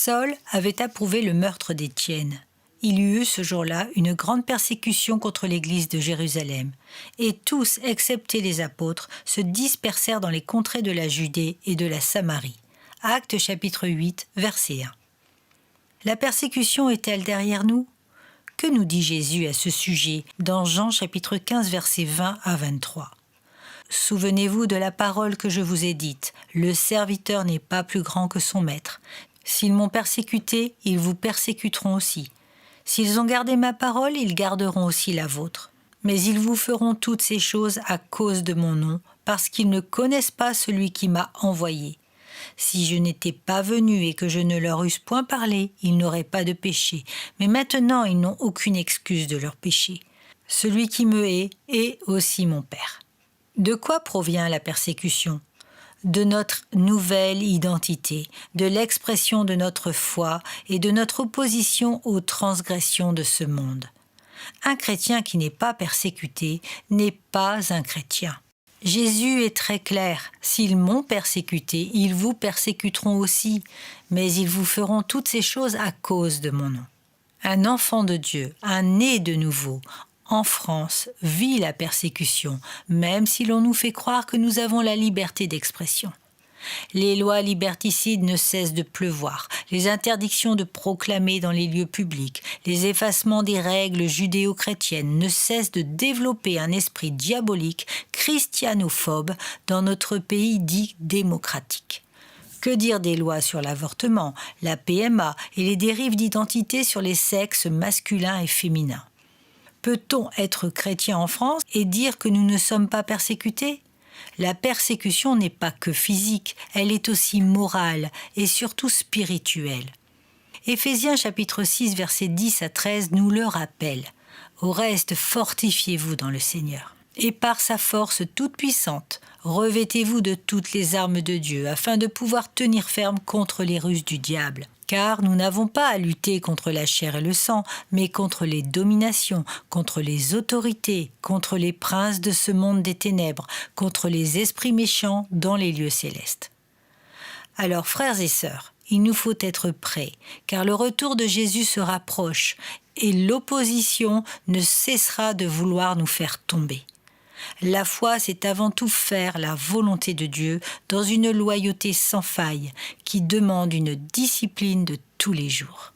Saül avait approuvé le meurtre d'Étienne. Il y eut ce jour-là une grande persécution contre l'église de Jérusalem, et tous, excepté les apôtres, se dispersèrent dans les contrées de la Judée et de la Samarie. Actes chapitre 8, verset 1. La persécution est-elle derrière nous ? Que nous dit Jésus à ce sujet dans Jean chapitre 15, versets 20 à 23 ? Souvenez-vous de la parole que je vous ai dite, le serviteur n'est pas plus grand que son maître. S'ils m'ont persécuté, ils vous persécuteront aussi. S'ils ont gardé ma parole, ils garderont aussi la vôtre. Mais ils vous feront toutes ces choses à cause de mon nom, parce qu'ils ne connaissent pas celui qui m'a envoyé. Si je n'étais pas venu et que je ne leur eusse point parlé, ils n'auraient pas de péché. Mais maintenant, ils n'ont aucune excuse de leur péché. Celui qui me hait est aussi mon Père. De quoi provient la persécution ? De notre nouvelle identité, de l'expression de notre foi et de notre opposition aux transgressions de ce monde. Un chrétien qui n'est pas persécuté n'est pas un chrétien. Jésus est très clair. S'ils m'ont persécuté, ils vous persécuteront aussi, mais ils vous feront toutes ces choses à cause de mon nom. Un enfant de Dieu, un né de nouveau, en France, vit la persécution, même si l'on nous fait croire que nous avons la liberté d'expression. Les lois liberticides ne cessent de pleuvoir, les interdictions de proclamer dans les lieux publics, les effacements des règles judéo-chrétiennes ne cessent de développer un esprit diabolique, christianophobe, dans notre pays dit démocratique. Que dire des lois sur l'avortement, la PMA et les dérives d'identité sur les sexes masculins et féminins ? Peut-on être chrétien en France et dire que nous ne sommes pas persécutés ? La persécution n'est pas que physique, elle est aussi morale et surtout spirituelle. Éphésiens chapitre 6, versets 10 à 13 nous le rappelle. Au reste, fortifiez-vous dans le Seigneur. Et par sa force toute puissante, revêtez-vous de toutes les armes de Dieu, afin de pouvoir tenir ferme contre les ruses du diable. Car nous n'avons pas à lutter contre la chair et le sang, mais contre les dominations, contre les autorités, contre les princes de ce monde des ténèbres, contre les esprits méchants dans les lieux célestes. Alors, frères et sœurs, il nous faut être prêts, car le retour de Jésus se rapproche, et l'opposition ne cessera de vouloir nous faire tomber. La foi, c'est avant tout faire la volonté de Dieu dans une loyauté sans faille qui demande une discipline de tous les jours.